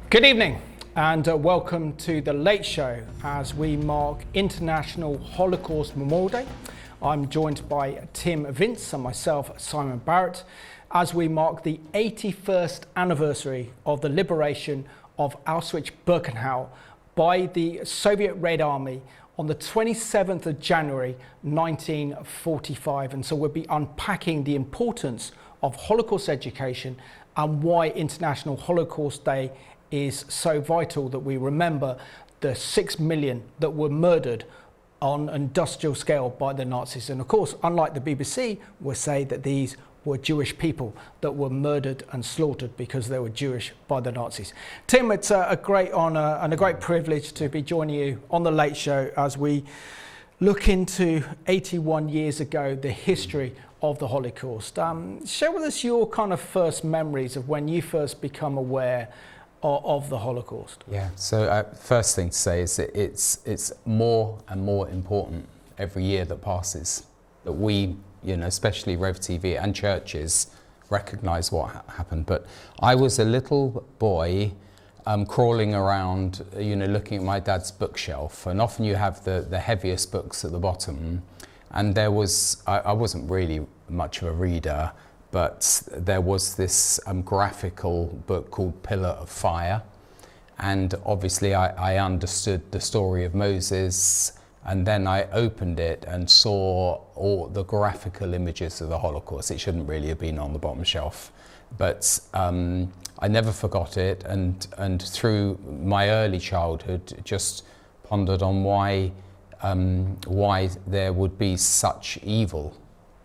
Good evening and welcome to The Late Show as we mark International Holocaust Memorial Day. I'm joined by Tim Vince and myself, Simon Barrett, as we mark the 81st anniversary of the liberation of Auschwitz-Birkenau by the Soviet Red Army on the 27th of January 1945. And so we'll be unpacking the importance of Holocaust education and why International Holocaust Day is so vital that we remember the 6 million that were murdered on an industrial scale by the Nazis. And of course, unlike the BBC, we'll say that these were Jewish people that were murdered and slaughtered because they were Jewish by the Nazis. Tim, it's a great honour and a great privilege to be joining you on The Late Show as we look into 81 years ago, the history of the Holocaust. Share with us your kind of first memories of when you first become aware of the Holocaust. Yeah, so first thing to say is that it's more and more important every year that passes that we, especially Rev TV and churches, recognise what happened. But I was a little boy crawling around, looking at my dad's bookshelf, and often you have the heaviest books at the bottom, and there was, I wasn't really much of a reader, but there was this graphical book called Pillar of Fire, and obviously I understood the story of Moses, and then I opened it and saw all the graphical images of the Holocaust. It shouldn't really have been on the bottom shelf, but I never forgot it, and through my early childhood just pondered on why there would be such evil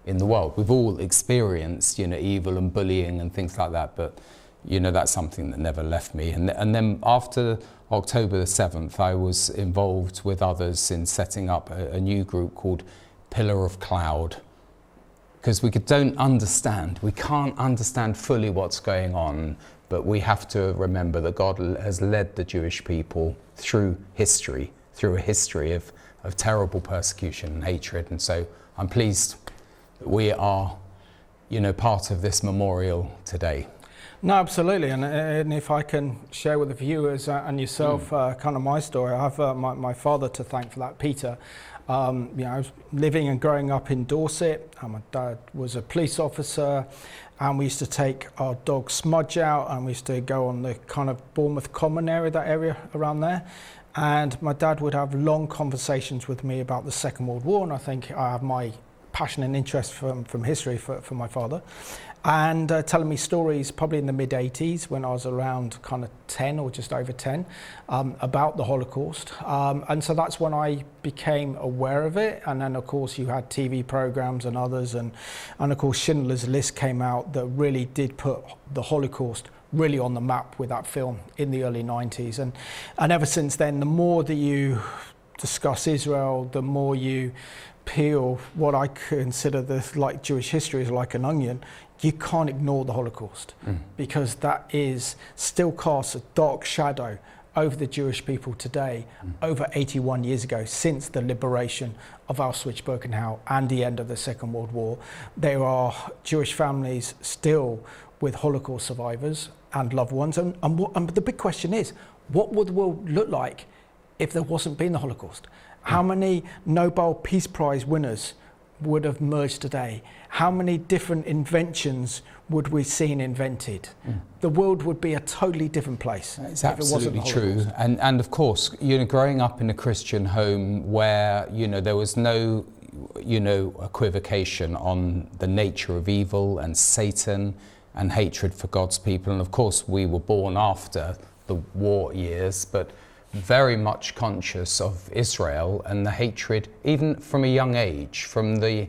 in the world. We've all experienced, evil and bullying and things like that, but that's something that never left me. And then after October the 7th, I was involved with others in setting up a new group called Pillar of Cloud, because we can't understand fully what's going on, but we have to remember that God has led the Jewish people through a history of terrible persecution and hatred. And so I'm pleased we are, part of this memorial today. No, absolutely, and if I can share with the viewers and yourself kind of my story, I have my father to thank for that, Peter. I was living and growing up in Dorset, and my dad was a police officer, and we used to take our dog Smudge out, and we used to go on the kind of Bournemouth Common area, that area around there. And my dad would have long conversations with me about the Second World War, and I think I have my passion and interest from history for my father, and telling me stories probably in the mid-80s when I was around kind of 10 or just over 10 about the Holocaust, and so that's when I became aware of it. And then of course you had TV programs and others, and of course Schindler's List came out that really did put the Holocaust really on the map with that film in the early 90s, and ever since then, the more that you discuss Israel, the more you peel what I consider Jewish history is like an onion. You can't ignore the Holocaust because that is still casts a dark shadow over the Jewish people today, over 81 years ago, since the liberation of Auschwitz-Birkenau and the end of the Second World War. There are Jewish families still with Holocaust survivors and loved ones, and the big question is, what would the world look like if there wasn't been the Holocaust? How many Nobel Peace Prize winners would have emerged today? How many different inventions would we seen invented? The world would be a totally different place. It's absolutely true. And of course, growing up in a Christian home where, there was no, equivocation on the nature of evil and Satan and hatred for God's people. And of course, we were born after the war years, but very much conscious of Israel and the hatred, even from a young age, from the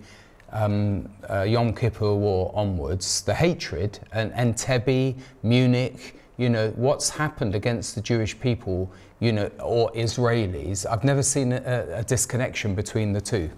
Yom Kippur War onwards, the hatred, and Entebbe, Munich, what's happened against the Jewish people, or Israelis. I've never seen a disconnection between the two.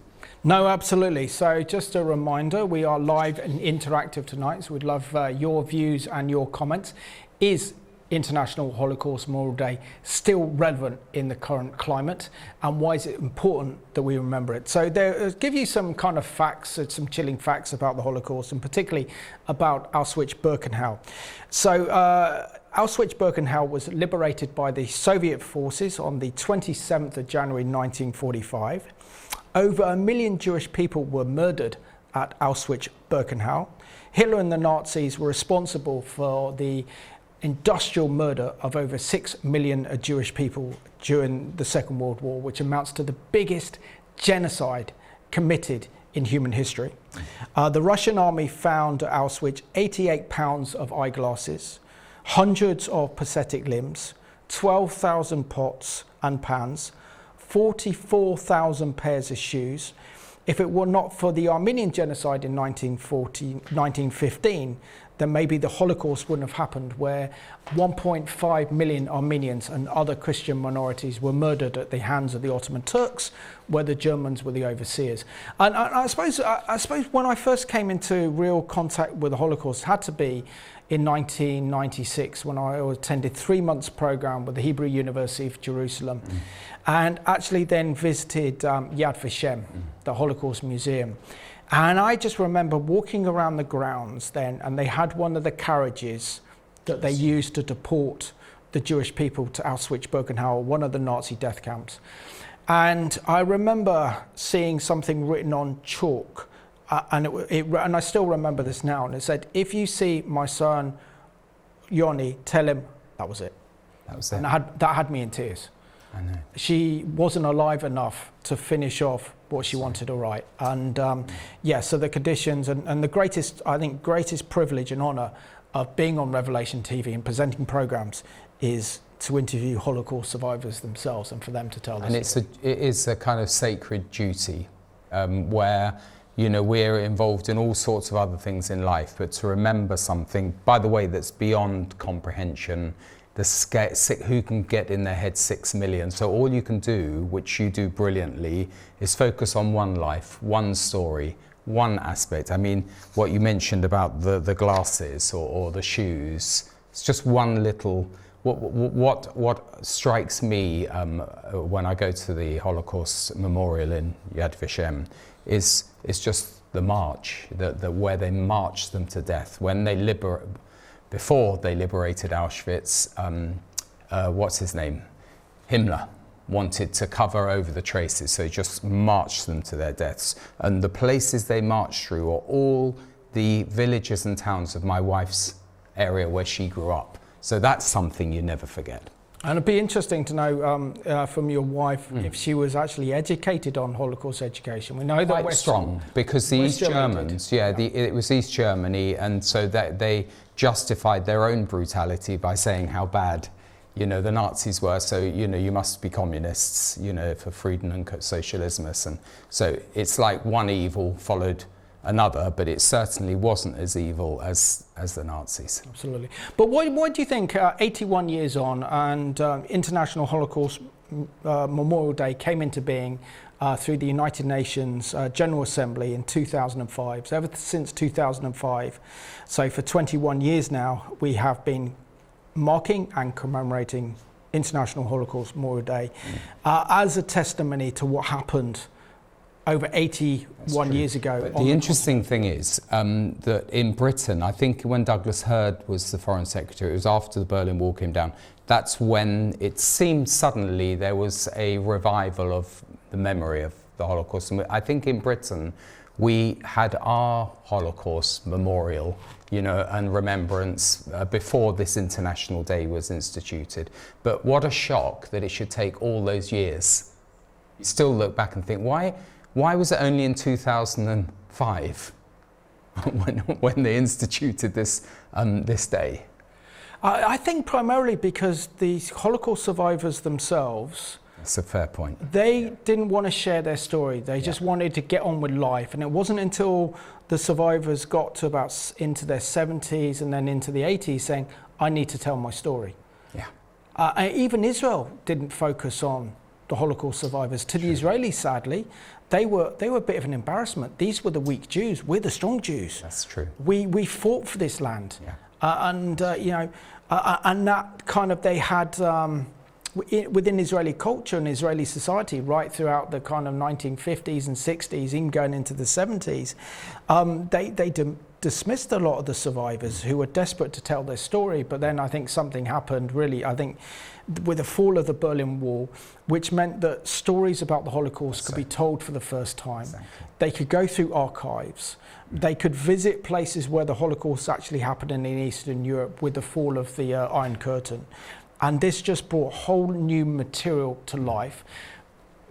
No, absolutely. So just a reminder, we are live and interactive tonight, so we'd love your views and your comments. Is International Holocaust Memorial Day still relevant in the current climate, and why is it important that we remember it? So there, give you some kind of facts, some chilling facts about the Holocaust, and particularly about Auschwitz-Birkenau. So Auschwitz-Birkenau was liberated by the Soviet forces on the 27th of January 1945. Over 1 million Jewish people were murdered at Auschwitz-Birkenau. Hitler and the Nazis were responsible for the industrial murder of over 6 million Jewish people during the Second World War, which amounts to the biggest genocide committed in human history. The Russian army found at Auschwitz 88 pounds of eyeglasses, hundreds of prosthetic limbs, 12,000 pots and pans, 44,000 pairs of shoes. If it were not for the Armenian genocide in 1915, then maybe the Holocaust wouldn't have happened, where 1.5 million Armenians and other Christian minorities were murdered at the hands of the Ottoman Turks, where the Germans were the overseers. And I suppose when I first came into real contact with the Holocaust had to be in 1996, when I attended 3 months program with the Hebrew University of Jerusalem, and actually then visited Yad Vashem, the Holocaust Museum. And I just remember walking around the grounds then, and they had one of the carriages that they used to deport the Jewish people to Auschwitz-Birkenau, one of the Nazi death camps. And I remember seeing something written on chalk, and I still remember this now, and it said, "If you see my son Yoni, tell him," that was it. That was it. And that had me in tears. I know. She wasn't alive enough to finish off what she wanted to write. And so the conditions and the greatest privilege and honor of being on Revelation TV and presenting programs is to interview Holocaust survivors themselves and for them to tell their story. And it is a kind of sacred duty where, you know, we're involved in all sorts of other things in life, but to remember something, by the way, that's beyond comprehension, who can get in their head 6 million. So all you can do, which you do brilliantly, is focus on one life, one story, one aspect. I mean, what you mentioned about the glasses or the shoes, it's just one little, what strikes me when I go to the Holocaust Memorial in Yad Vashem is just the march, where they marched them to death. When they before they liberated Auschwitz, what's his name? Himmler wanted to cover over the traces, so he just marched them to their deaths. And the places they marched through are all the villages and towns of my wife's area where she grew up. So that's something you never forget. And it'd be interesting to know from your wife if she was actually educated on Holocaust education. We know that quite strong, because the East Germans, it was East Germany, and so that they justified their own brutality by saying how bad, you know, the Nazis were. So, you know, you must be communists, you know, for Frieden and socialismus, and so it's like one evil followed another, but it certainly wasn't as evil as the Nazis. Absolutely. But why do you think 81 years on and International Holocaust Memorial Day came into being through the United Nations General Assembly in 2005. So ever since 2005, so for 21 years now, we have been marking and commemorating International Holocaust Memorial Day as a testimony to what happened over 81 years ago. But the interesting thing is that in Britain, I think when Douglas Hurd was the Foreign Secretary, it was after the Berlin Wall came down, that's when it seemed suddenly there was a revival of the memory of the Holocaust. And I think in Britain, we had our Holocaust Memorial, you know, and Remembrance before this International Day was instituted. But what a shock that it should take all those years. You still look back and think, why was it only in 2005 when they instituted this day? I think primarily because the Holocaust survivors themselves, that's a fair point. They didn't want to share their story. They just wanted to get on with life. And it wasn't until the survivors got to about into their 70s and then into the 80s saying, I need to tell my story. Yeah. Even Israel didn't focus on the Holocaust survivors. To the Israelis, sadly, they were a bit of an embarrassment. These were the weak Jews. We're the strong Jews. That's true. We fought for this land. Yeah. And that kind of they had within Israeli culture and Israeli society right throughout the kind of 1950s and 60s, even going into the 70s, dismissed a lot of the survivors who were desperate to tell their story. But then I think something happened, really, I think, with the fall of the Berlin Wall, which meant that stories about the Holocaust could be told for the first time. Exactly. They could go through archives. They could visit places where the Holocaust actually happened in Eastern Europe with the fall of the Iron Curtain. And this just brought whole new material to life.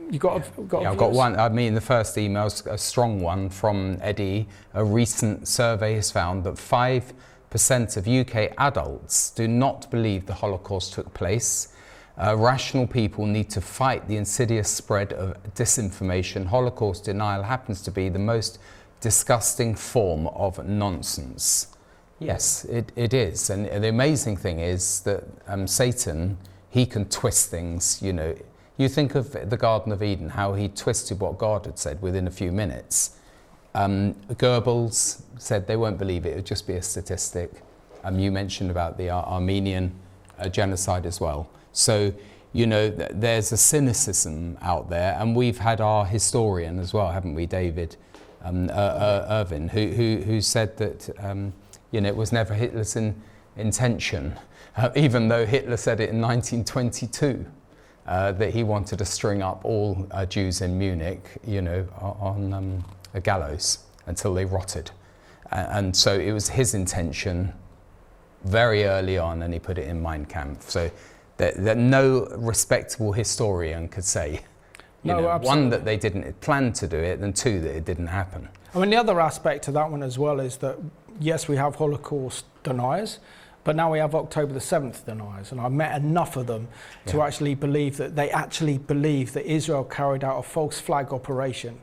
I've got one. I mean, the first email's a strong one from Eddie. A recent survey has found that 5% of UK adults do not believe the Holocaust took place. Rational people need to fight the insidious spread of disinformation. Holocaust denial happens to be the most disgusting form of nonsense. Yes, it is. And the amazing thing is that Satan, he can twist things, you know. You think of the Garden of Eden, how he twisted what God had said within a few minutes. Goebbels said they won't believe it would just be a statistic. You mentioned about the Armenian genocide as well. So, you know, there's a cynicism out there, and we've had our historian as well, haven't we, David Irvin, who said that, you know, it was never Hitler's intention, even though Hitler said it in 1922. That he wanted to string up all Jews in Munich, you know, on a gallows until they rotted. And so it was his intention very early on, and he put it in Mein Kampf. So that no respectable historian could say, you know, one, that they didn't plan to do it, and two, that it didn't happen. I mean, the other aspect to that one as well is that, yes, we have Holocaust deniers, but now we have October the 7th deniers, and I met enough of them to actually believe that they actually believe that Israel carried out a false flag operation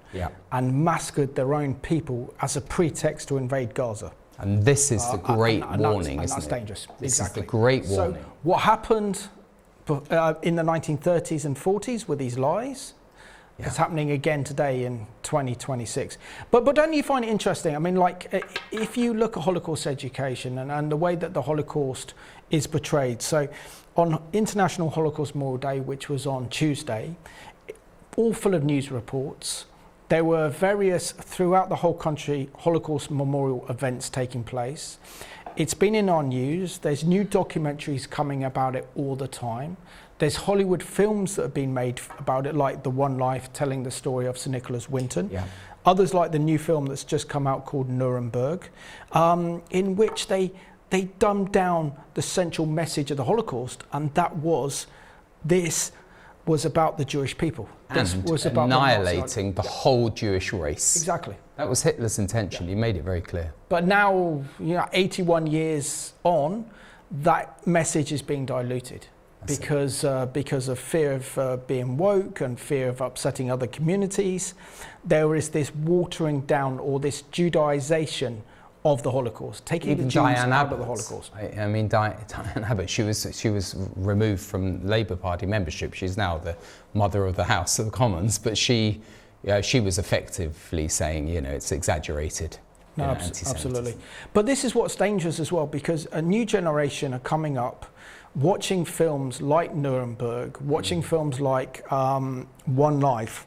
and massacred their own people as a pretext to invade Gaza. And this is the great warning, isn't it? That's dangerous. This exactly. is the great warning. So what happened in the 1930s and 40s with these lies? It's happening again today in 2026. But don't you find it interesting? I mean, like, if you look at Holocaust education and the way that the Holocaust is portrayed. So on International Holocaust Memorial Day, which was on Tuesday, all full of news reports. There were various, throughout the whole country, Holocaust memorial events taking place. It's been in our news. There's new documentaries coming about it all the time. There's Hollywood films that have been made about it, like The One Life, telling the story of Sir Nicholas Winton. Others, like the new film that's just come out called Nuremberg, in which they dumbed down the central message of the Holocaust, and that was, this was about the Jewish people. This was about annihilating the whole Jewish race. Exactly. That was Hitler's intention. He made it very clear. But now, you know, 81 years on, that message is being diluted. Because of fear of being woke and fear of upsetting other communities. There is this watering down, or this Judaization of the Holocaust, taking the Jews out of the Holocaust. I mean, Diane Abbott, she was removed from Labour Party membership. She's now the mother of the House of the Commons, but she was effectively saying, you know, it's exaggerated. No, absolutely. But this is what's dangerous as well, because a new generation are coming up, watching films like Nuremberg, watching films like One Life,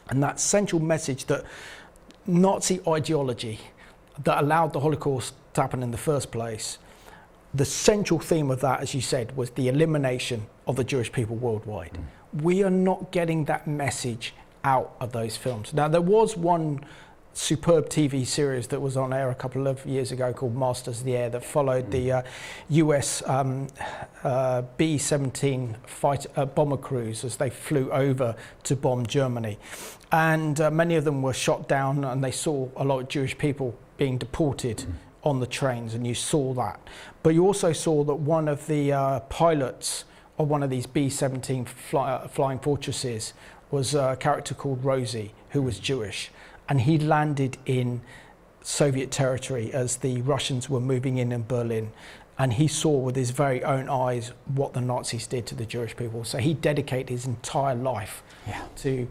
and that central message that Nazi ideology that allowed the Holocaust to happen in the first place, the central theme of that, as you said, was the elimination of the Jewish people worldwide. We are not getting that message out of those films. Now, there was one superb TV series that was on air a couple of years ago called Masters of the Air that followed the US B-17 bomber crews as they flew over to bomb Germany. And many of them were shot down, and they saw a lot of Jewish people being deported on the trains, and you saw that. But you also saw that one of the pilots of one of these B-17 flying fortresses was a character called Rosie, who was Jewish. And he landed in Soviet territory as the Russians were moving in Berlin. And he saw with his very own eyes what the Nazis did to the Jewish people. So he dedicated his entire life to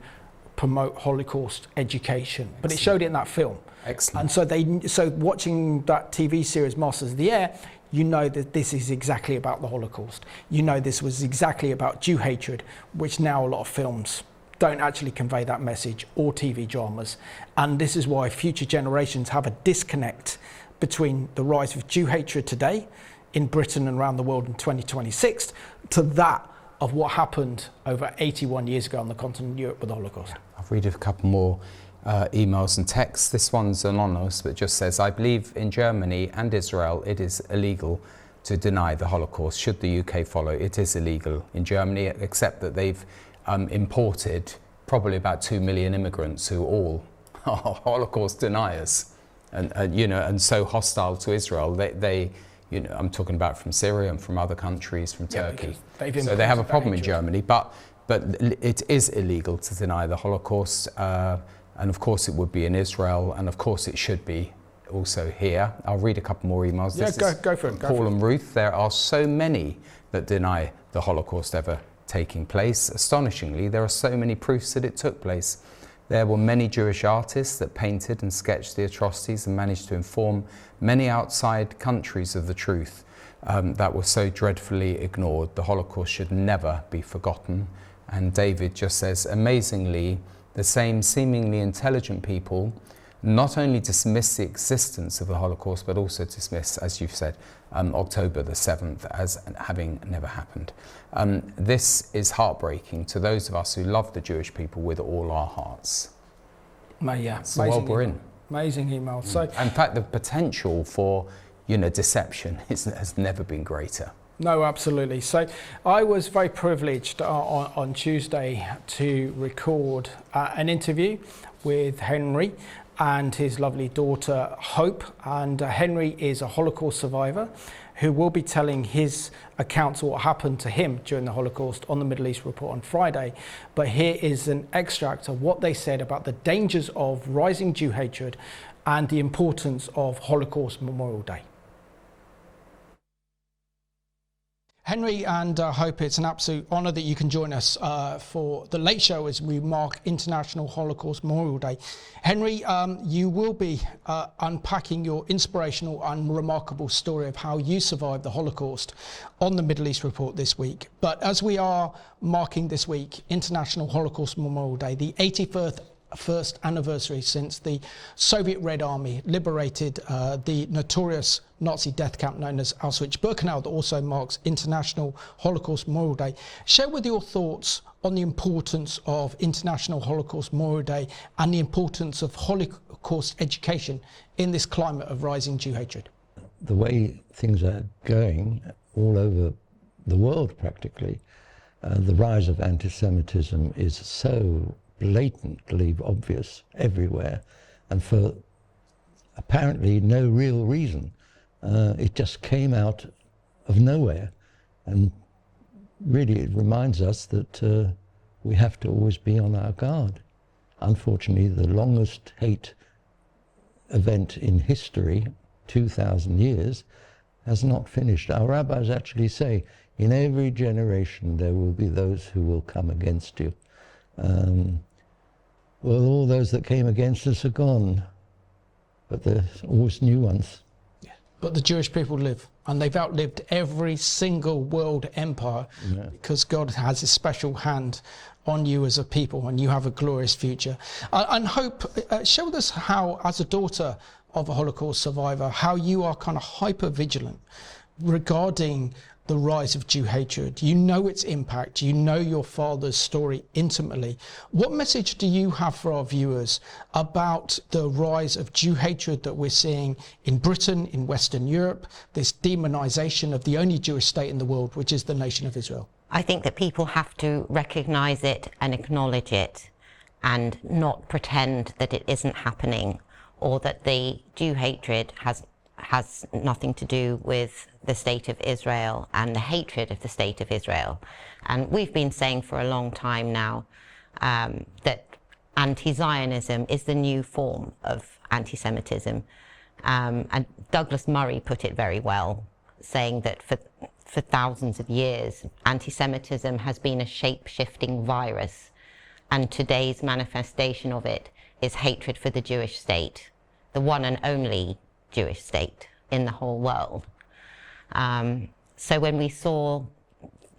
promote Holocaust education. But it showed it in that film. Excellent. And so watching that TV series, Masters of the Air, you know that this is exactly about the Holocaust. You know this was exactly about Jew hatred, which now a lot of films don't actually convey that message, or TV dramas. And this is why future generations have a disconnect between the rise of Jew hatred today in Britain and around the world in 2026 to that of what happened over 81 years ago on the continent of Europe with the Holocaust. I'll read a couple more emails and texts. This one's anonymous, but just says, I believe in Germany and Israel it is illegal to deny the Holocaust. Should the UK follow, it is illegal in Germany, except that they've imported probably about 2 million immigrants who all are Holocaust deniers and so hostile to Israel. They I'm talking about from Syria and from other countries, from Turkey. So they have a problem in Germany, but it is illegal to deny the Holocaust, and of course it would be in Israel, and of course it should be also here. I'll read a couple more emails. Yeah, go for it. Paul and Ruth, there are so many that deny the Holocaust ever taking place. Astonishingly, there are so many proofs that it took place. There were many Jewish artists that painted and sketched the atrocities and managed to inform many outside countries of the truth that were so dreadfully ignored. The Holocaust should never be forgotten. And David just says, amazingly, the same seemingly intelligent people not only dismiss the existence of the Holocaust, but also dismiss, as you've said, October the 7th as having never happened. This is heartbreaking to those of us who love the Jewish people with all our hearts. Yeah, it's the world we're in. Amazing email. So, in fact, the potential for deception has never been greater. No, absolutely. So I was very privileged on Tuesday to record an interview with Henry and his lovely daughter Hope. And Henry is a Holocaust survivor who will be telling his accounts of what happened to him during the Holocaust on the Middle East Report on Friday. But here is an extract of what they said about the dangers of rising Jew hatred and the importance of Holocaust Memorial Day. Henry and Hope, it's an absolute honour that you can join us for the Late Show as we mark International Holocaust Memorial Day. Henry, you will be unpacking your inspirational and remarkable story of how you survived the Holocaust on the Middle East Report this week. But as we are marking this week International Holocaust Memorial Day, the 81st anniversary since the Soviet Red Army liberated the notorious Nazi death camp known as Auschwitz-Birkenau, that also marks International Holocaust Memorial Day. Share with your thoughts on the importance of International Holocaust Memorial Day and the importance of Holocaust education in this climate of rising Jew hatred. The way things are going all over the world practically, the rise of anti-Semitism is so blatantly obvious everywhere, and for apparently no real reason. It just came out of nowhere, and really it reminds us that we have to always be on our guard. Unfortunately, the longest hate event in history, 2,000 years, has not finished. Our rabbis actually say, in every generation there will be those who will come against you. Well, all those that came against us are gone, but there's always new ones. Yeah. But the Jewish people live, and they've outlived every single world empire, because God has a special hand on you as a people, and you have a glorious future. And Hope, share with us how, as a daughter of a Holocaust survivor, how you are kind of hyper vigilant regarding the rise of Jew hatred. You know its impact, you know your father's story intimately. What message do you have for our viewers about the rise of Jew hatred that we're seeing in Britain, in Western Europe, this demonization of the only Jewish state in the world, which is the nation of Israel? I think that people have to recognize it and acknowledge it, and not pretend that it isn't happening, or that the Jew hatred has nothing to do with the state of Israel and the hatred of the state of Israel. And we've been saying for a long time now that anti-Zionism is the new form of anti-Semitism. And Douglas Murray put it very well, saying that for thousands of years, anti-Semitism has been a shape-shifting virus, and today's manifestation of it is hatred for the Jewish state, the one and only Jewish state in the whole world. So when we saw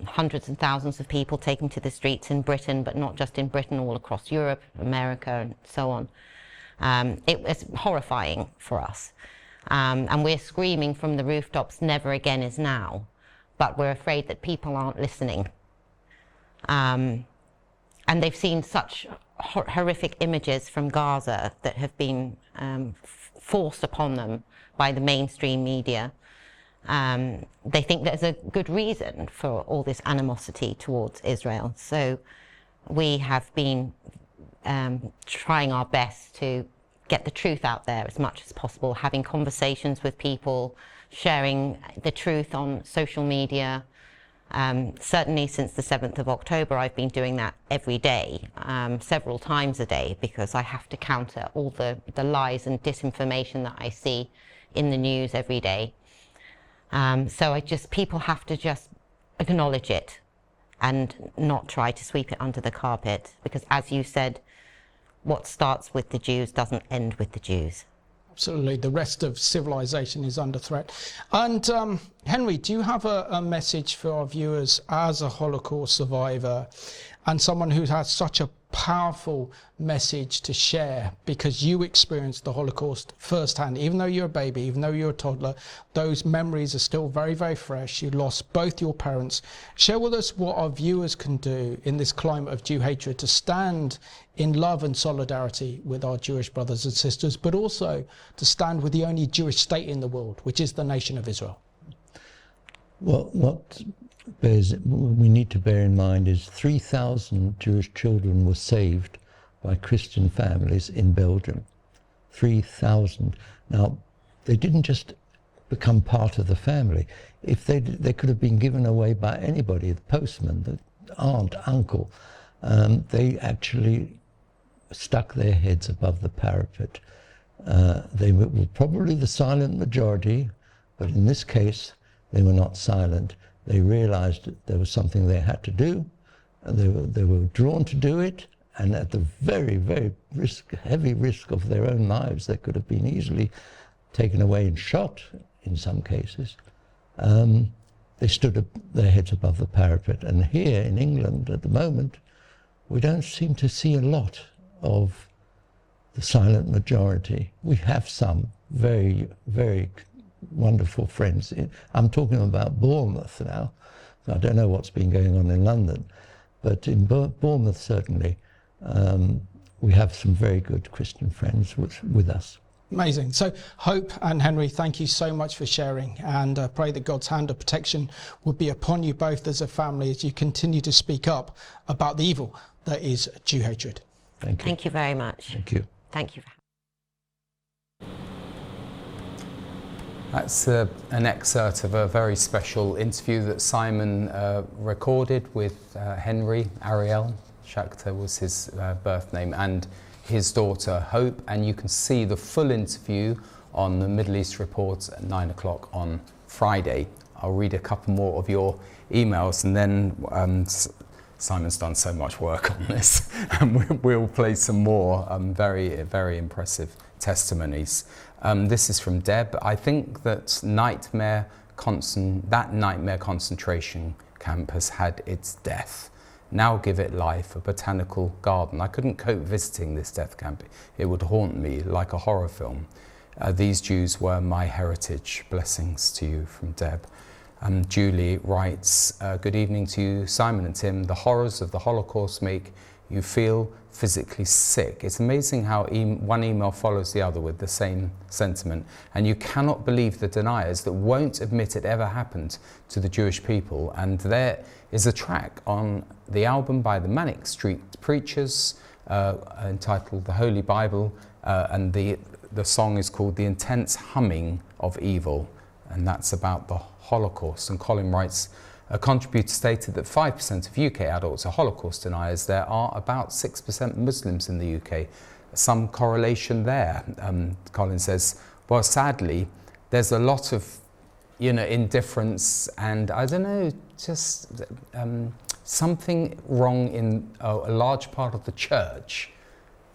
hundreds and thousands of people taken to the streets in Britain, but not just in Britain, all across Europe, America, and so on. It was horrifying for us. And we're screaming from the rooftops, never again is now. But we're afraid that people aren't listening. And they've seen such horrific images from Gaza that have been forced upon them by the mainstream media. They think there's a good reason for all this animosity towards Israel. So we have been trying our best to get the truth out there as much as possible, having conversations with people, sharing the truth on social media. Certainly since the 7th of October, I've been doing that every day, several times a day, because I have to counter all the lies and disinformation that I see in the news every day. So people have to just acknowledge it and not try to sweep it under the carpet, because as you said, what starts with the Jews doesn't end with the Jews. Absolutely, the rest of civilization is under threat. And Henry, do you have a message for our viewers as a Holocaust survivor and someone who has such a powerful message to share, because you experienced the Holocaust firsthand? Even though you're a baby, even though you're a toddler, those memories are still very, very fresh. You lost both your parents. Share with us what our viewers can do in this climate of Jew hatred to stand in love and solidarity with our Jewish brothers and sisters, but also to stand with the only Jewish state in the world, which is the nation of Israel. Well, what we need to bear in mind is 3,000 Jewish children were saved by Christian families in Belgium. 3,000. Now, they didn't just become part of the family. If they could have been given away by anybody, the postman, the aunt, uncle. They actually stuck their heads above the parapet. They were probably the silent majority, but in this case, they were not silent. They realized that there was something they had to do, and they were drawn to do it, and at the very, very heavy risk of their own lives, they could have been easily taken away and shot in some cases. They stood their heads above the parapet. And here in England at the moment, we don't seem to see a lot of the silent majority. We have some very, very wonderful friends. I'm talking about Bournemouth now. I don't know what's been going on in London, but in Bournemouth certainly we have some very good Christian friends with us. Amazing. So Hope and Henry, thank you so much for sharing, and pray that God's hand of protection would be upon you both as a family as you continue to speak up about the evil that is Jew hatred. Thank you. Thank you very much. Thank you. Thank you. That's an excerpt of a very special interview that Simon recorded with Henry. Ariel Shachter was his birth name, and his daughter Hope, and you can see the full interview on the Middle East Report at 9 o'clock on Friday. I'll read a couple more of your emails, and then Simon's done so much work on this, and we'll play some more very, very impressive testimonies. This is from Deb. I think that nightmare concentration camp has had its death. Now give it life, a botanical garden. I couldn't cope visiting this death camp. It would haunt me like a horror film. These Jews were my heritage. Blessings to you, from Deb. Julie writes, good evening to you, Simon and Tim. The horrors of the Holocaust make you feel physically sick. It's amazing how one email follows the other with the same sentiment, and you cannot believe the deniers that won't admit it ever happened to the Jewish people. And there is a track on the album by the Manic Street Preachers entitled The Holy Bible, and the song is called The Intense Humming of Evil, and that's about the Holocaust. And Colin writes, a contributor stated that 5% of UK adults are Holocaust deniers. There are about 6% Muslims in the UK. Some correlation there. Colin says, well, sadly, there's a lot of, indifference, and I don't know, just something wrong in a large part of the church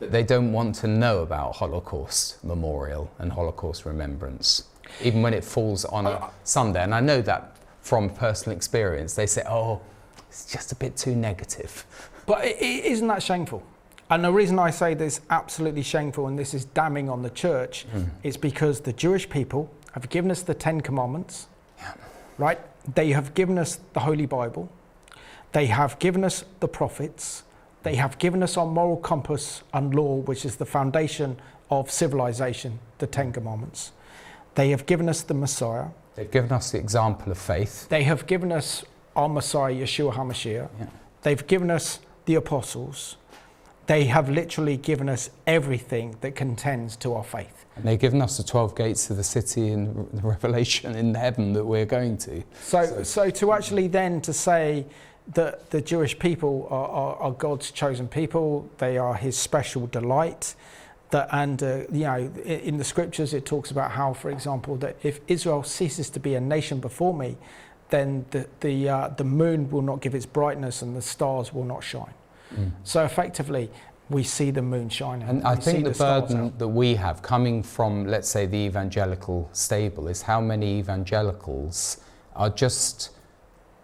that they don't want to know about Holocaust Memorial and Holocaust Remembrance, even when it falls on a Sunday. And I know that from personal experience, they say, oh, it's just a bit too negative. But isn't that shameful? And the reason I say this absolutely shameful, and this is damning on the church, is because the Jewish people have given us the 10 Commandments, right? They have given us the Holy Bible. They have given us the prophets. They have given us our moral compass and law, which is the foundation of civilization, the 10 Commandments. They have given us the Messiah. They've given us the example of faith. They have given us our Messiah, Yeshua HaMashiach. Yeah. They've given us the apostles. They have literally given us everything that contends to our faith. And they've given us the 12 gates of the city in the Revelation in heaven that we're going to. So to actually then to say that the Jewish people are God's chosen people, they are his special delight. And you know, in the scriptures it talks about how, for example, that if Israel ceases to be a nation before me, then the moon will not give its brightness and the stars will not shine. So effectively, we see the moon shining. And I think the burden that we have coming from, let's say, the evangelical stable is how many evangelicals are just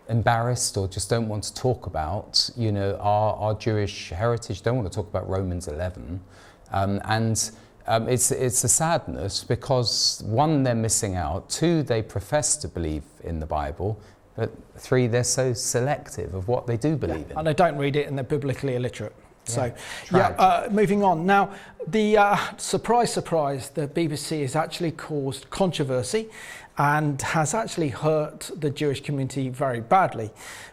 embarrassed or just don't want to talk about, you know, our Jewish heritage, don't want to talk about Romans 11. It's a sadness because, one, they're missing out, two, they profess to believe in the Bible, but three, they're so selective of what they do believe in. And they don't read it and they're biblically illiterate. So, Tragic. moving on. Now, the surprise, the BBC has actually caused controversy and has actually hurt the Jewish community very badly,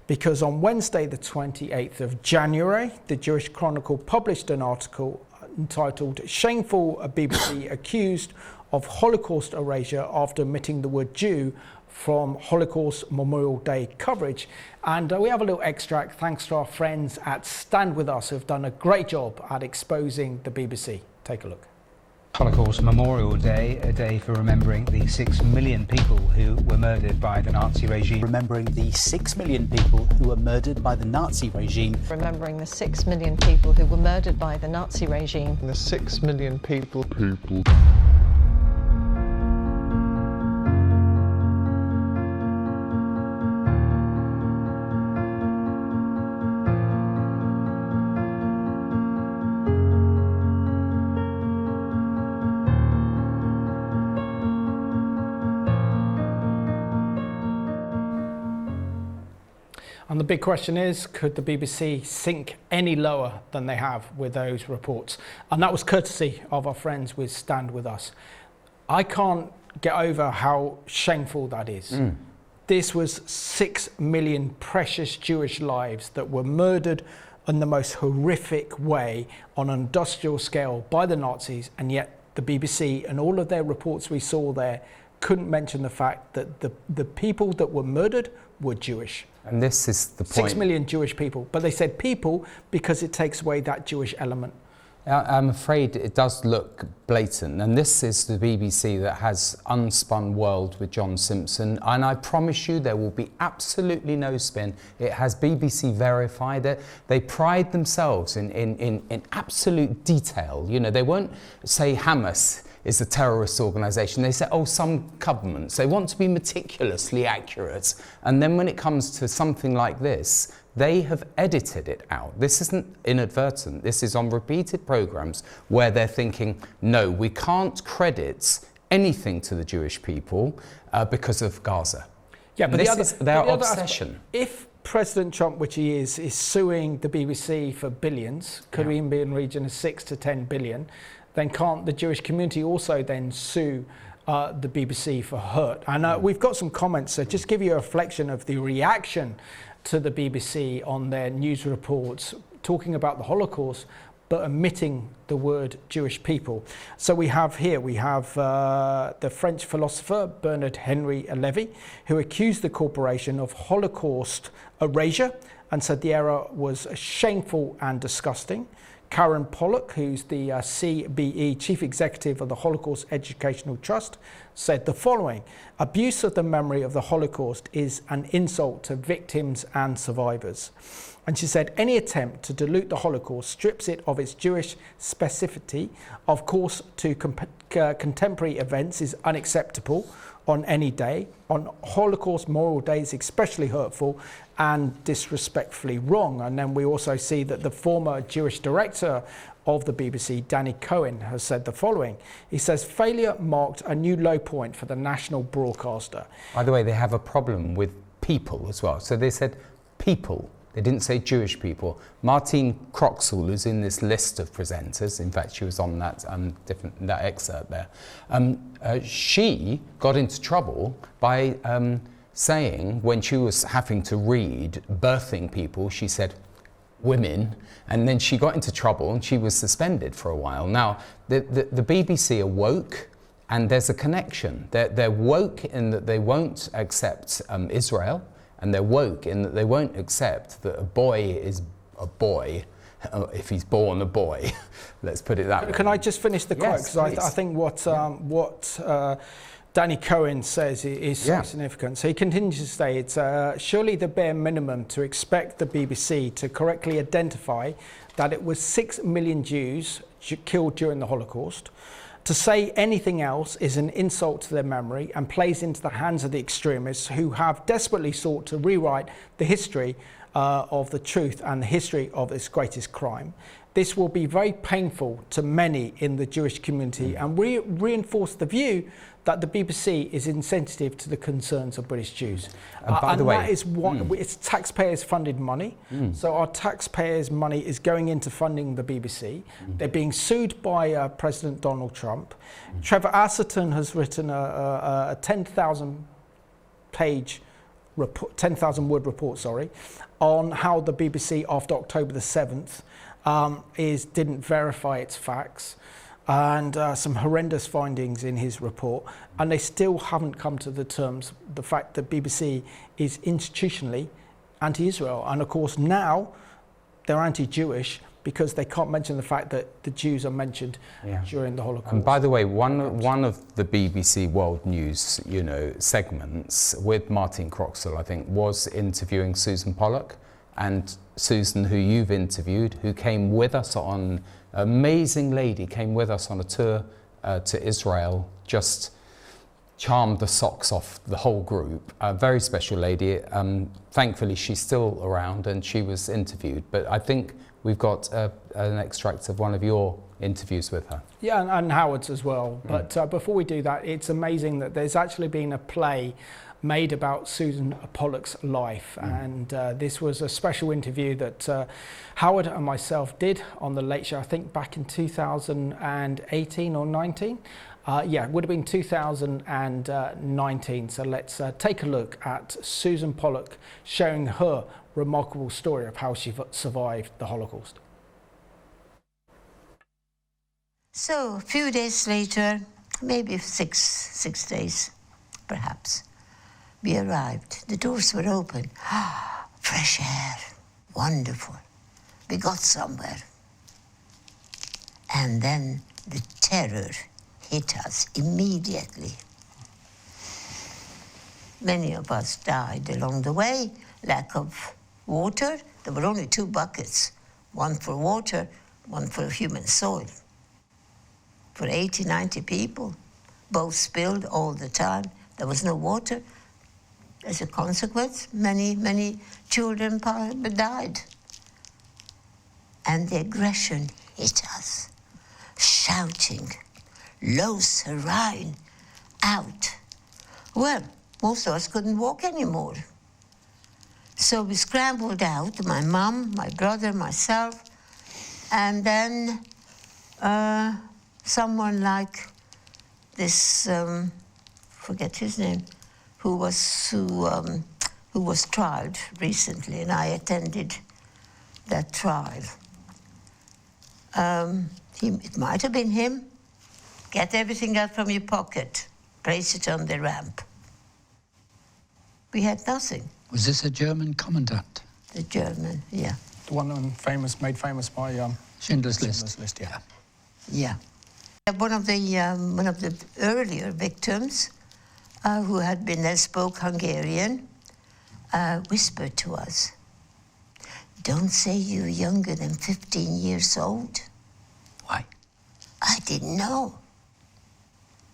because on Wednesday, the 28th of January, the Jewish Chronicle published an article entitled "Shameful BBC Accused of Holocaust Erasure After Omitting the Word Jew from Holocaust Memorial Day Coverage." And we have a little extract thanks to our friends at Stand With Us, who have done a great job at exposing the BBC. Take a look. Holocaust Memorial Day, a day for remembering the 6 million people who were murdered by the Nazi regime. Remembering the 6 million people who were murdered by the Nazi regime. Remembering the 6 million people who were murdered by the Nazi regime. The 6 million people. And the big question is, could the BBC sink any lower than they have with those reports? And that was courtesy of our friends with Stand With Us. I can't get over how shameful that is. This was 6 million precious Jewish lives that were murdered in the most horrific way on an industrial scale by the Nazis, and yet the BBC and all of their reports we saw there couldn't mention the fact that the people that were murdered were Jewish. And this is the point. 6 million Jewish people. But they said people because it takes away that Jewish element. I'm afraid it does look blatant. And this is the BBC that has Unspun World with John Simpson. And I promise you there will be absolutely no spin. It has BBC verified it. They pride themselves in absolute detail. You know, they won't say Hamas is a terrorist organisation. They say, oh, some governments. They want to be meticulously accurate. And then when it comes to something like this, they have edited it out. This isn't inadvertent. This is on repeated programmes where they're thinking, no, we can't credit anything to the Jewish people because of Gaza. Yeah, but this is their obsession. If President Trump, which he is suing the BBC for billions, could even be in the region of 6 to 10 billion, then can't the Jewish community also then sue the BBC for hurt? And we've got some comments, so just give you a reflection of the reaction to the BBC on their news reports talking about the Holocaust but omitting the word Jewish people. So we have the French philosopher Bernard Henry Levy, who accused the corporation of Holocaust erasure and said the error was shameful and disgusting. Karen Pollack, who's the CBE Chief Executive of the Holocaust Educational Trust, said the following: abuse of the memory of the Holocaust is an insult to victims and survivors. And she said any attempt to dilute the Holocaust strips it of its Jewish specificity. Of course, to contemporary events is unacceptable. on any day. On Holocaust Memorial Day is especially hurtful and disrespectfully wrong. And then we also see that the former Jewish director of the BBC, Danny Cohen, has said the following. He says, failure marked a new low point for the national broadcaster. By the way, they have a problem with people as well. So they said people. They didn't say Jewish people. Martine Croxall, who's in this list of presenters, in fact, she was on that that excerpt there. She got into trouble by saying, when she was having to read birthing people, she said women, and then she got into trouble and she was suspended for a while. Now, the BBC are woke, and there's a connection. They're woke in that they won't accept Israel. And they're woke in that they won't accept that a boy is a boy if he's born a boy. Let's put it that way. Can I just finish the quote? Because I think what Danny Cohen says is so significant. So he continues to say, it's surely the bare minimum to expect the BBC to correctly identify that it was 6 million Jews killed during the Holocaust. To say anything else is an insult to their memory and plays into the hands of the extremists who have desperately sought to rewrite the history of the truth and the history of its greatest crime. This will be very painful to many in the Jewish community and reinforce the view that the BBC is insensitive to the concerns of British Jews. By the way, that is it's taxpayers funded money. So our taxpayers' money is going into funding the BBC. They're being sued by President Donald Trump. Trevor Asserton has written a 10,000 page report, 10,000 word report, on how the BBC after October the 7th didn't verify its facts, and some horrendous findings in his report, and they still haven't come to the terms, the fact that BBC is institutionally anti-Israel, and of course now they're anti-Jewish because they can't mention the fact that the Jews are mentioned during the Holocaust. And by the way, one of the BBC World News, segments with Martine Croxall, I think, was interviewing Susan Pollack, and Susan, who you've interviewed, who came with us on, amazing lady, came with us on a tour to Israel, just charmed the socks off the whole group. A very special lady. Thankfully, she's still around and she was interviewed. But I think we've got an extract of one of your interviews with her. Yeah, and Howard's as well. But before we do that, it's amazing that there's actually been a play made about Susan Pollack's life, and this was a special interview that Howard and myself did on the Late Show, I think back in 2018 or 19. It would have been 2019. So let's take a look at Susan Pollack sharing her remarkable story of how she survived the Holocaust. So a few days later, maybe six days, perhaps, we arrived. The doors were open. Fresh air, wonderful. We got somewhere. And then the terror hit us immediately. Many of us died along the way. Lack of water. There were only 2 buckets, one for water, one for human soil. For 80, 90 people, both spilled all the time. There was no water. As a consequence, many children died. And the aggression hit us, shouting, "Los herein, out." Well, most of us couldn't walk anymore. So we scrambled out, my mom, my brother, myself, and then someone like this, forget his name, who was tried recently, and I attended that trial. It might have been him. Get everything out from your pocket, place it on the ramp. We had nothing. Was this a German commandant? The German, yeah. The one made famous by Schindler's List. Yeah. Yeah. One of the earlier victims, who had been spoke Hungarian, whispered to us, "Don't say you're younger than 15 years old." Why? I didn't know.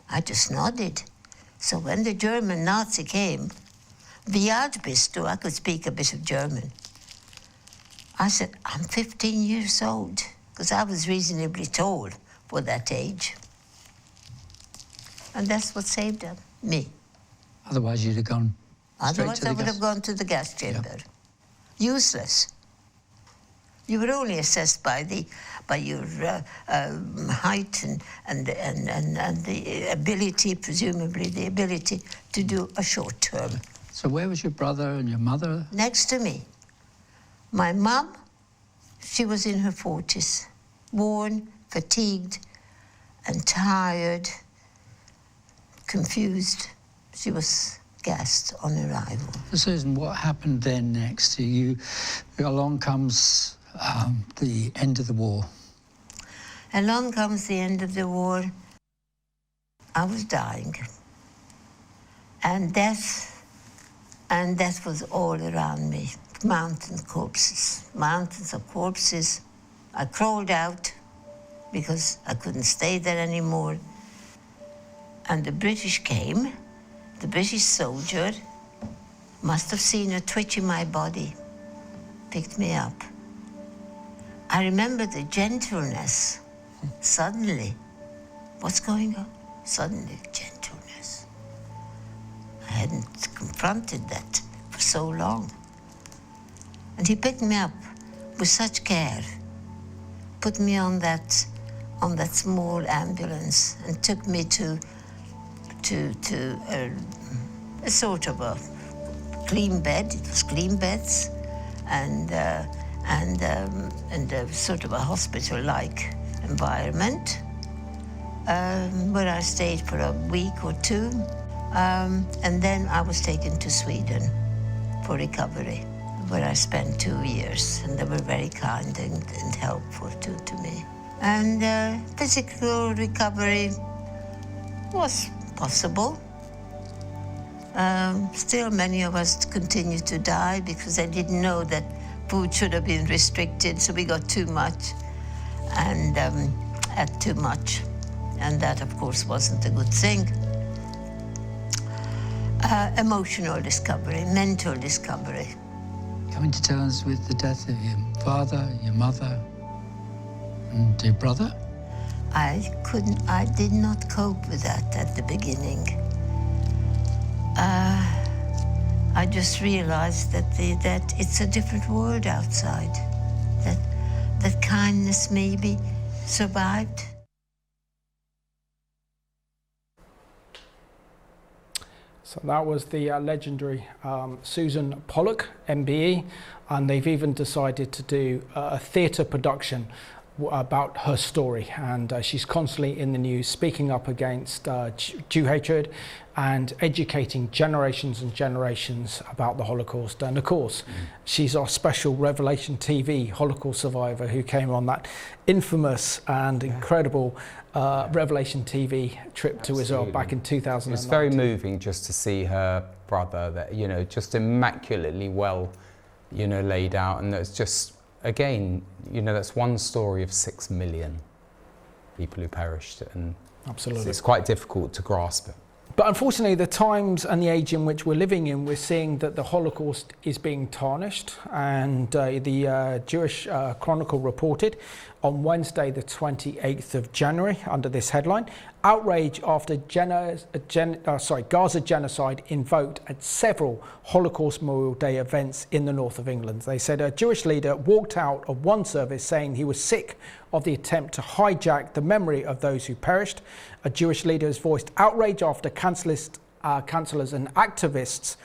I just nodded. So when the German Nazi came, wie bist du? I could speak a bit of German. I said, I'm 15 years old, because I was reasonably tall for that age. And that's what saved me. Otherwise you'd have gone Otherwise I would have gone to the gas chamber. Yeah. Useless. You were only assessed by your height and the ability, presumably the ability to do a short term. So where was your brother and your mother? Next to me. My mum, she was in her 40s, worn, fatigued, and tired, confused. She was gassed on arrival. Susan, what happened then next to you? Along comes the end of the war. Along comes the end of the war. I was dying. And death was all around me. Mountains of corpses. I crawled out because I couldn't stay there anymore. And the British came. The British soldier must have seen a twitch in my body, picked me up. I remember the gentleness. Suddenly, what's going on? Suddenly, gentleness. I hadn't confronted that for so long. And he picked me up with such care, put me on that small ambulance and took me to a sort of a clean bed. It was clean beds, and a sort of a hospital-like environment, where I stayed for a week or two, and then I was taken to Sweden for recovery, where I spent 2 years, and they were very kind and helpful to me. And physical recovery was possible. Still, many of us continue to die because they didn't know that food should have been restricted, so we got too much and ate too much. And that, of course, wasn't a good thing. Emotional discovery, mental discovery. Coming to terms with the death of your father, your mother, and your brother? I did not cope with that at the beginning. I just realized that it's a different world outside, that kindness maybe survived. So that was the legendary Susan Pollack, MBE, and they've even decided to do a theatre production about her story, and she's constantly in the news speaking up against Jew hatred and educating generations and generations about the Holocaust. And of course, she's our special Revelation TV Holocaust survivor who came on that infamous and incredible Revelation TV trip to Israel back in 2009. It's very moving just to see her brother, that, you know, just immaculately well, you know, laid out, and that's just, again, you know, that's one story of 6 million people who perished, and absolutely, it's quite difficult to grasp it. But unfortunately, the times and the age in which we're living in, we're seeing that the Holocaust is being tarnished. And the Jewish Chronicle reported on Wednesday, the 28th of January, under this headline: outrage after Gaza genocide invoked at several Holocaust Memorial Day events in the north of England. They said a Jewish leader walked out of one service saying he was sick of the attempt to hijack the memory of those who perished. A Jewish leader has voiced outrage after councillors and activists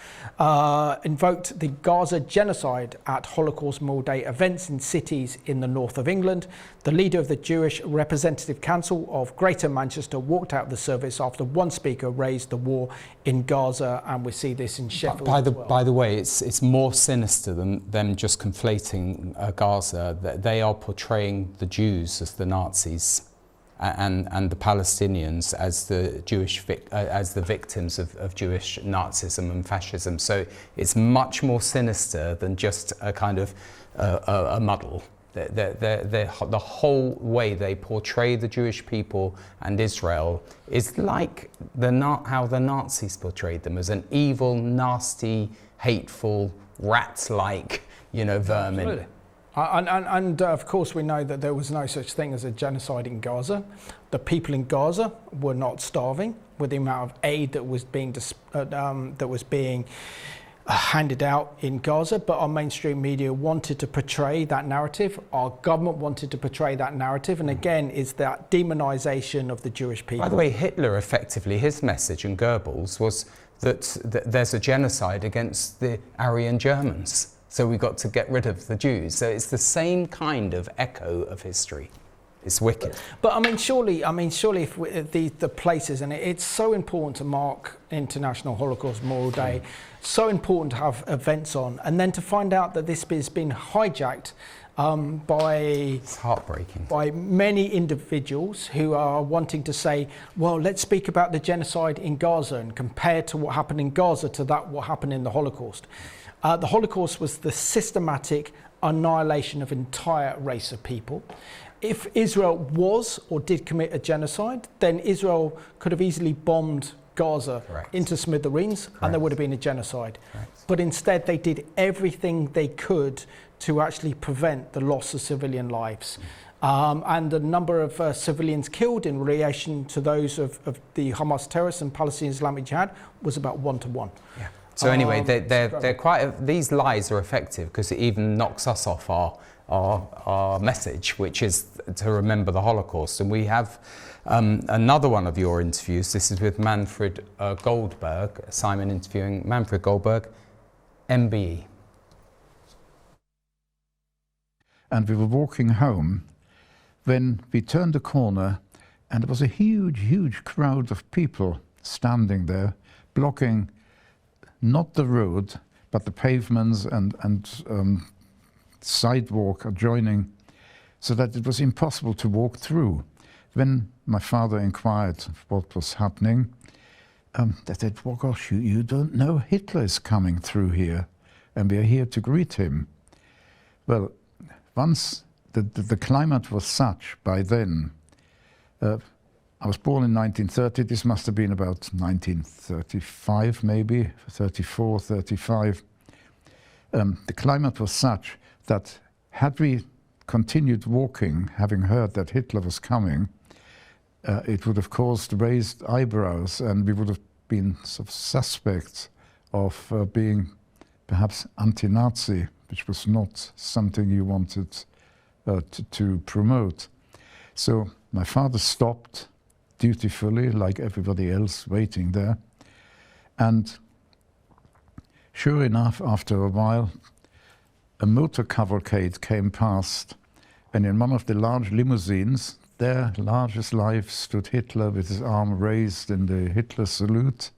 invoked the Gaza genocide at Holocaust Memorial Day events in cities in the north of England. The leader of the Jewish Representative Council of Greater Manchester walked out of the service after one speaker raised the war in Gaza, and we see this in Sheffield as well. By the way, it's more sinister than them just conflating Gaza. They are portraying the Jews as the Nazis, and the Palestinians as the as the victims of Jewish Nazism and fascism. So it's much more sinister than just a kind of a muddle. The whole way they portray the Jewish people and Israel is like how the Nazis portrayed them, as an evil, nasty, hateful, rat-like, vermin. Absolutely. And of course we know that there was no such thing as a genocide in Gaza. The people in Gaza were not starving with the amount of aid that was being handed out in Gaza, but our mainstream media wanted to portray that narrative. Our government wanted to portray that narrative, and again, is that demonization of the Jewish people. By the way, Hitler effectively, his message, and Goebbels, was that there's a genocide against the Aryan Germans, so we got to get rid of the Jews. So it's the same kind of echo of history. It's wicked. But surely if the places, and it's so important to mark International Holocaust Memorial Day, so important to have events on, and then to find out that this has been hijacked it's heartbreaking. by many individuals who are wanting to say, well, let's speak about the genocide in Gaza and compare to what happened in Gaza to what happened in the Holocaust. The Holocaust was the systematic annihilation of an entire race of people. If Israel was or did commit a genocide, then Israel could have easily bombed Gaza into smithereens, and there would have been a genocide. But instead, they did everything they could to actually prevent the loss of civilian lives. And the number of civilians killed in relation to those of the Hamas terrorists and Palestinian Islamic Jihad was about 1 to 1. Yeah. So anyway, these lies are effective because it even knocks us off our message, which is to remember the Holocaust. And we have another one of your interviews. This is with Manfred Goldberg, Simon interviewing Manfred Goldberg, MBE. And we were walking home when we turned the corner, and there was a huge, huge crowd of people standing there, blocking not the road, but the pavements and sidewalk adjoining, so that it was impossible to walk through. When my father inquired what was happening, they said, well, gosh, you don't know Hitler is coming through here, and we are here to greet him. Well, once the climate was such by then, I was born in 1930, this must have been about 1935 maybe, 34, 35. The climate was such that had we continued walking, having heard that Hitler was coming, it would have caused raised eyebrows, and we would have been sort of suspects of being perhaps anti-Nazi, which was not something you wanted to promote. So my father stopped dutifully, like everybody else waiting there. And sure enough, after a while, a motor cavalcade came past, and in one of the large limousines, there, large as life, stood Hitler with his arm raised in the Hitler salute.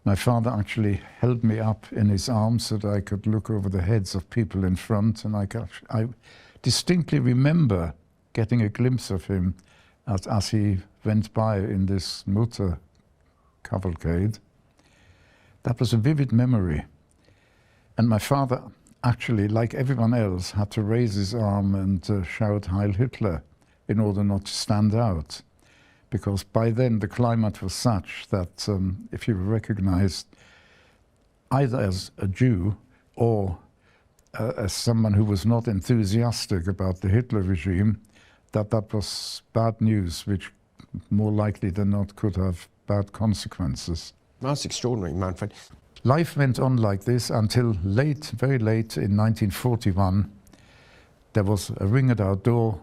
My father actually held me up in his arms so that I could look over the heads of people in front, and I distinctly remember getting a glimpse of him as he went by in this motor cavalcade. That was a vivid memory. And my father actually, like everyone else, had to raise his arm and shout Heil Hitler in order not to stand out. Because by then the climate was such that if you were recognized either as a Jew or as someone who was not enthusiastic about the Hitler regime, that was bad news, which more likely than not could have bad consequences. That's extraordinary, Manfred. Life went on like this until late, very late in 1941. There was a ring at our door.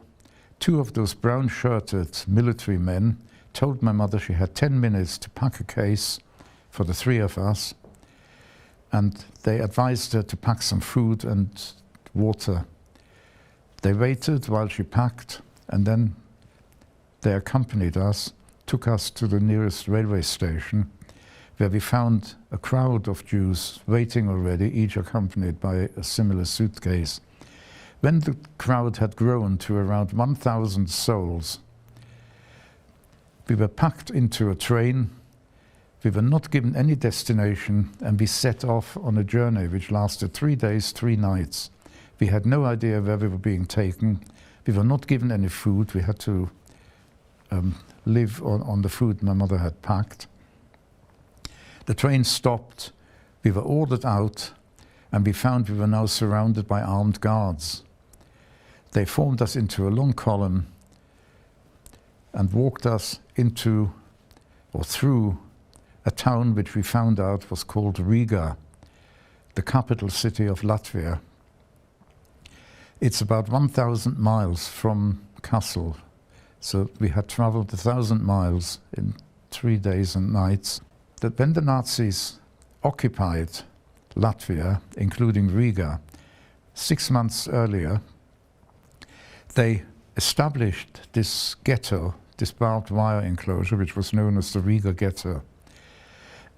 Two of those brown-shirted military men told my mother she had 10 minutes to pack a case for the three of us, and they advised her to pack some food and water. They waited while she packed, and then they accompanied us, took us to the nearest railway station, where we found a crowd of Jews waiting already, each accompanied by a similar suitcase. When the crowd had grown to around 1,000 souls, we were packed into a train. We were not given any destination, and we set off on a journey which lasted 3 days, 3 nights, We had no idea where we were being taken. We were not given any food. We had to live on the food my mother had packed. The train stopped. We were ordered out, and we found we were now surrounded by armed guards. They formed us into a long column and walked us into or through a town which we found out was called Riga, the capital city of Latvia. It's about 1,000 miles from Kassel, so we had traveled 1,000 miles in 3 days and nights. That when the Nazis occupied Latvia, including Riga, 6 months earlier, they established this ghetto, this barbed wire enclosure, which was known as the Riga Ghetto,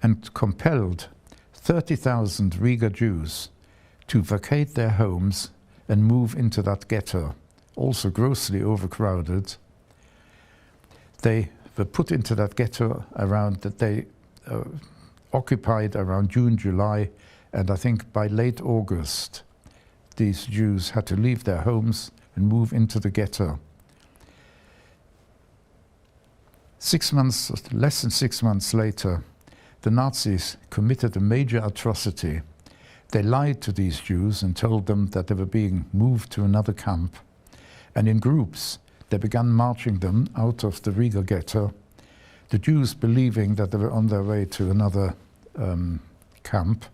and compelled 30,000 Riga Jews to vacate their homes and move into that ghetto, also grossly overcrowded. They were put into that ghetto occupied around June, July, and I think by late August, these Jews had to leave their homes and move into the ghetto. 6 months, less than 6 months later, the Nazis committed a major atrocity. They lied to these Jews and told them that they were being moved to another camp. And in groups, they began marching them out of the Riga ghetto, the Jews believing that they were on their way to another camp.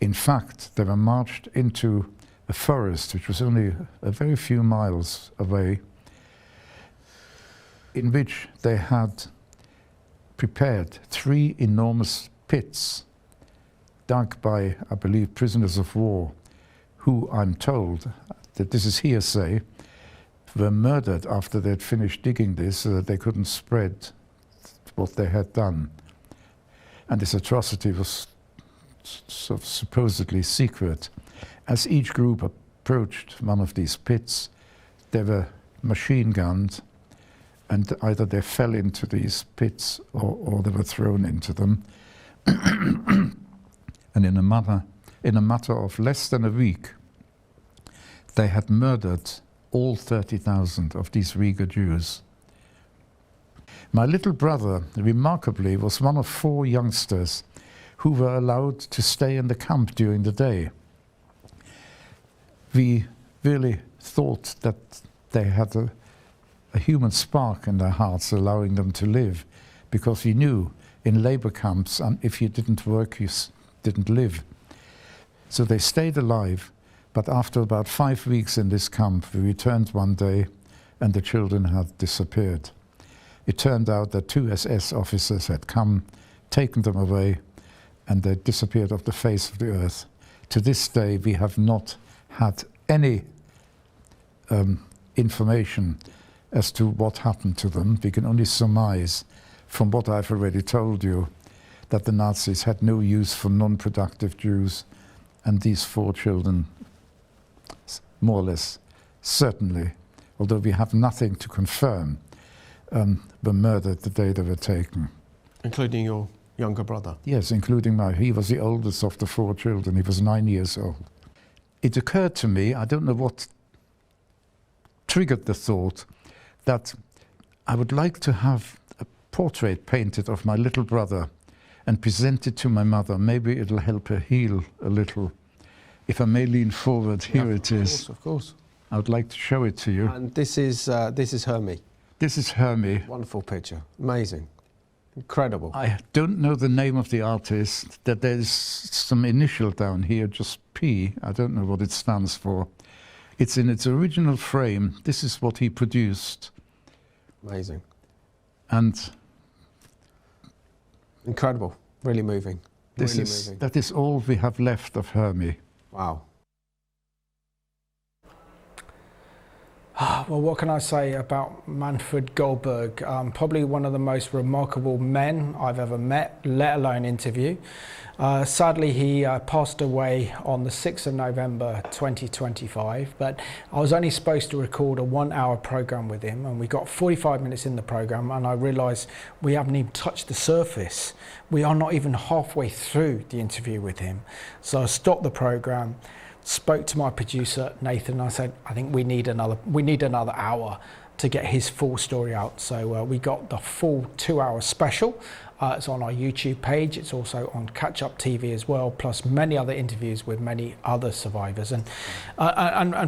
In fact, they were marched into a forest, which was only a very few miles away, in which they had prepared 3 enormous pits dug by, I believe, prisoners of war, who, I'm told, that this is hearsay, were murdered after they'd finished digging this so that they couldn't spread what they had done. And this atrocity was sort of supposedly secret. As each group approached one of these pits, they were machine gunned, and either they fell into these pits or they were thrown into them. And in a matter of less than a week, they had murdered all 30,000 of these Riga Jews. My little brother, remarkably, was one of 4 youngsters who were allowed to stay in the camp during the day. We really thought that they had a human spark in their hearts allowing them to live, because we knew in labor camps, and if you didn't work, you didn't live. So they stayed alive, but after about 5 weeks in this camp, we returned one day and the children had disappeared. It turned out that 2 SS officers had come, taken them away, and they disappeared off the face of the earth. To this day, we have not had any information as to what happened to them. We can only surmise from what I've already told you that the Nazis had no use for non-productive Jews, and these 4 children, more or less certainly, although we have nothing to confirm, were murdered the day they were taken. Including your younger brother? Yes, including he was the oldest of the 4 children. He was 9 years old. It occurred to me, I don't know what triggered the thought, that I would like to have a portrait painted of my little brother and present it to my mother. Maybe it'll help her heal a little. If I may lean forward, here it is. Of course. I would like to show it to you. And this is Hermie. This is Hermie. Wonderful picture. Amazing. Incredible. I don't know the name of the artist. That there's some initial down here, just P. I don't know what it stands for. It's in its original frame. This is what he produced. Amazing. And incredible. Really moving. That is all we have left of Hermie. Wow. Well, what can I say about Manfred Goldberg? Probably one of the most remarkable men I've ever met, let alone interview. Sadly, he passed away on the 6th of November 2025, but I was only supposed to record a 1-hour program with him, and we got 45 minutes in the program, and I realized we haven't even touched the surface. We are not even halfway through the interview with him. So I stopped the program, spoke to my producer Nathan, and I said, I think we need another hour to get his full story out. So we got the full 2-hour special. It's on our YouTube page. It's also on Catch Up TV as well, plus many other interviews with many other survivors. And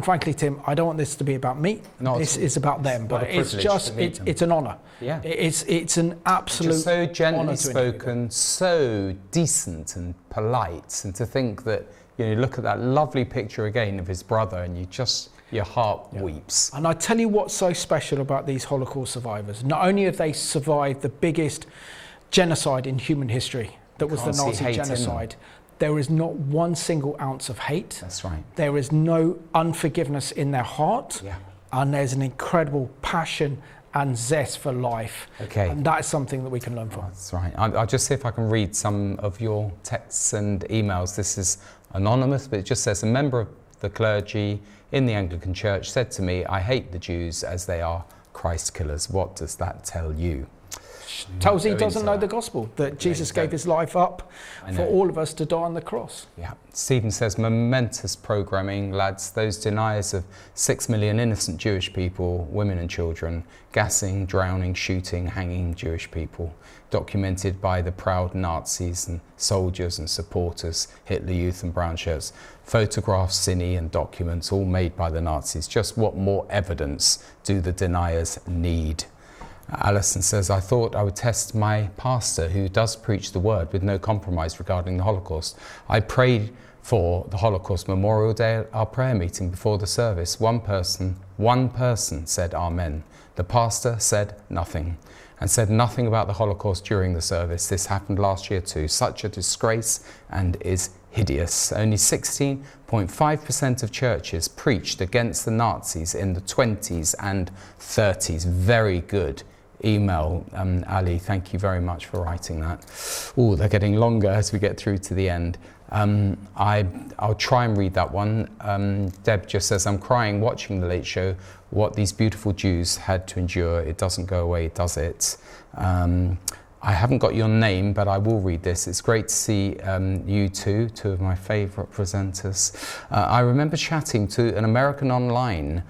frankly, Tim, I don't want this to be about me. This is about them. But it's just, it's an honour. Yeah. It's an absolute just so gently honour to spoken, so decent and polite, and to think that, you know, look at that lovely picture again of his brother, and your heart weeps. And I tell you what's so special about these Holocaust survivors. Not only have they survived the biggest genocide in human history, that was the Nazi genocide, there is not one single ounce of hate. That's right. There is no unforgiveness in their heart. Yeah. And there's an incredible passion and zest for life. Okay. And that is something that we can learn from. That's right. I'll just see if I can read some of your texts and emails. This is anonymous, but it just says, a member of the clergy in the Anglican Church said to me, I hate the Jews as they are Christ killers. What does that tell you? Tells he doesn't know the gospel, that Jesus gave his life up for all of us to die on the cross. Yeah. Stephen says, momentous programming, lads. Those deniers of 6 million innocent Jewish people, women and children, gassing, drowning, shooting, hanging Jewish people, documented by the proud Nazis and soldiers and supporters, Hitler Youth and brown shirts, photographs, cine and documents, all made by the Nazis. Just what more evidence do the deniers need? Alison says, I thought I would test my pastor who does preach the word with no compromise regarding the Holocaust. I prayed for the Holocaust Memorial Day at our prayer meeting before the service. One person said amen. The pastor said nothing, and said nothing about the Holocaust during the service. This happened last year too. Such a disgrace and is hideous. Only 16.5% of churches preached against the Nazis in the 20s and 30s. Very good email, Ali. Thank you very much for writing that. Oh, they're getting longer as we get through to the end. I'll try and read that one. Deb just says, I'm crying watching The Late Show. What these beautiful Jews had to endure, it doesn't go away, does it? I haven't got your name, but I will read this. It's great to see you two of my favourite presenters. I remember chatting to an American online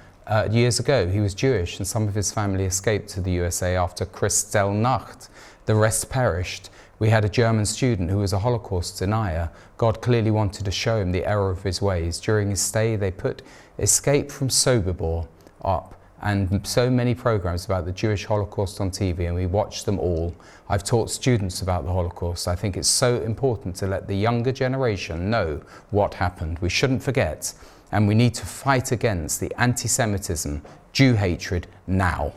years ago. He was Jewish, and some of his family escaped to the USA after Kristallnacht. The rest perished. We had a German student who was a Holocaust denier. God clearly wanted to show him the error of his ways. During his stay, they put Escape from Sobibor up, and so many programs about the Jewish Holocaust on TV, and we watched them all. I've taught students about the Holocaust. I think it's so important to let the younger generation know what happened. We shouldn't forget, and we need to fight against the anti-Semitism, Jew hatred now.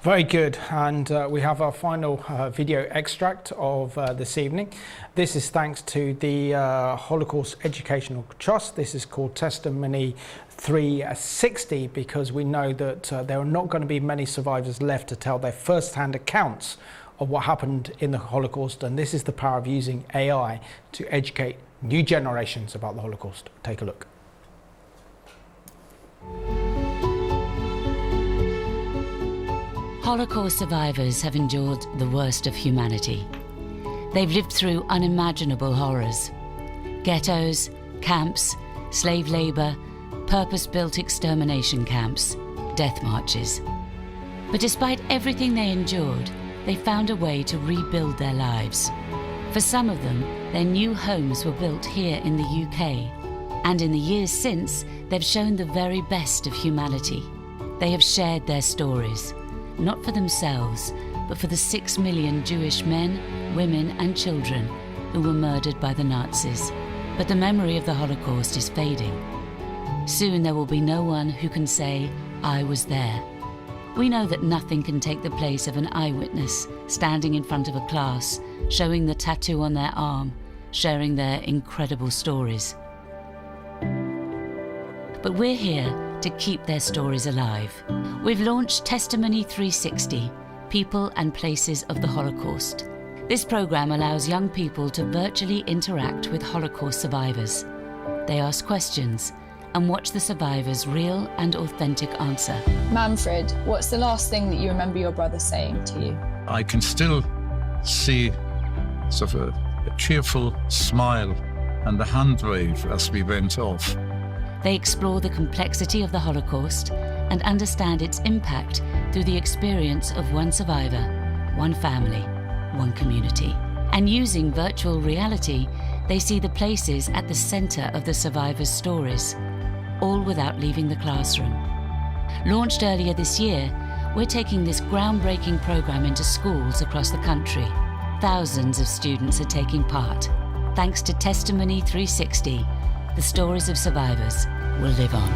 Very good, and we have our final video extract of this evening. This is thanks to the Holocaust Educational Trust. This is called Testimony 360, because we know that there are not going to be many survivors left to tell their first-hand accounts of what happened in the Holocaust, and this is the power of using AI to educate new generations about the Holocaust. Take a look. Holocaust survivors have endured the worst of humanity. They've lived through unimaginable horrors. Ghettos, camps, slave labour, purpose-built extermination camps, death marches. But despite everything they endured, they found a way to rebuild their lives. For some of them, their new homes were built here in the UK. And in the years since, they've shown the very best of humanity. They have shared their stories, not for themselves, but for the 6 million Jewish men, women and children who were murdered by the Nazis. But the memory of the Holocaust is fading. Soon there will be no one who can say, I was there. We know that nothing can take the place of an eyewitness standing in front of a class, showing the tattoo on their arm, sharing their incredible stories. But we're here to keep their stories alive. We've launched Testimony 360, People and Places of the Holocaust. This program allows young people to virtually interact with Holocaust survivors. They ask questions and watch the survivors' real and authentic answer. Manfred, what's the last thing that you remember your brother saying to you? I can still see sort of a cheerful smile and a hand wave as we went off. They explore the complexity of the Holocaust and understand its impact through the experience of one survivor, one family, one community. And using virtual reality, they see the places at the center of the survivors' stories, all without leaving the classroom. Launched earlier this year, we're taking this groundbreaking program into schools across the country. Thousands of students are taking part. Thanks to Testimony 360, the stories of survivors will live on.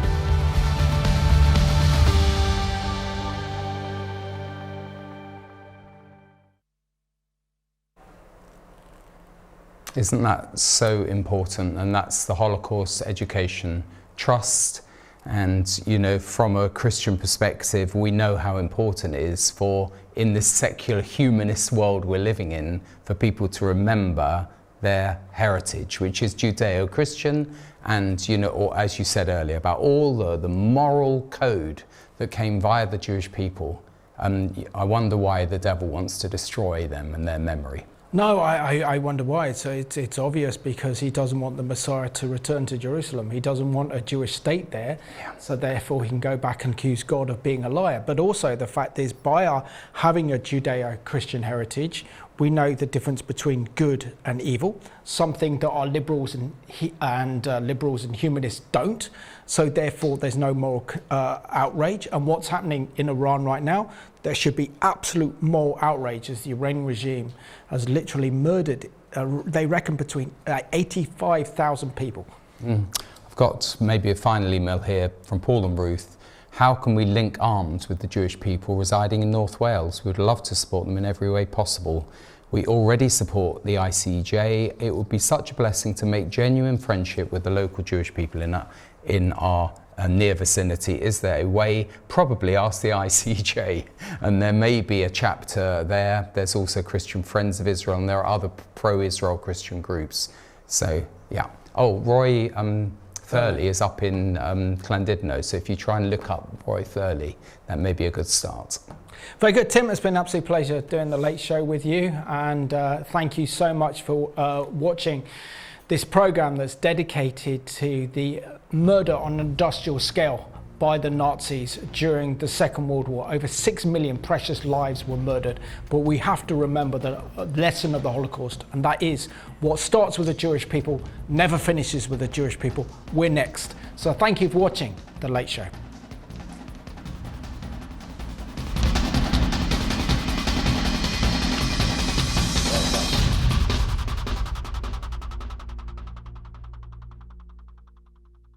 Isn't that so important? And that's the Holocaust Education Trust. And, you know, from a Christian perspective, we know how important it is for, in this secular humanist world we're living in, for people to remember their heritage, which is Judeo-Christian, and, you know, or as you said earlier, about all the moral code that came via the Jewish people. I wonder why the devil wants to destroy them and their memory. No, I wonder why. It's obvious, because he doesn't want the Messiah to return to Jerusalem. He doesn't want a Jewish state there, so therefore he can go back and accuse God of being a liar. But also the fact is, by our having a Judeo-Christian heritage, we know the difference between good and evil, something that our liberals and humanists don't. So therefore there's no moral outrage. And what's happening in Iran right now, there should be absolute moral outrage, as the Iranian regime has literally murdered, they reckon, between 85,000 people. I've got maybe a final email here from Paul and Ruth. How can we link arms with the Jewish people residing in North Wales? We would love to support them in every way possible. We already support the ICJ. It would be such a blessing to make genuine friendship with the local Jewish people in our near vicinity. Is there a way? Probably ask the ICJ, and there may be a chapter there. There's also Christian Friends of Israel, and there are other pro-Israel Christian groups. So yeah. Oh, Roy Thurley is up in Llandudno, so if you try and look up Roy Thurley, that may be a good start. Very good, Tim. It's been an absolute pleasure doing the Late Show with you, and thank you so much for watching this program that's dedicated to the murder on an industrial scale by the Nazis during the Second World War. Over 6 million precious lives were murdered, but we have to remember the lesson of the Holocaust, and that is what starts with the Jewish people never finishes with the Jewish people. We're next. So thank you for watching The Late Show.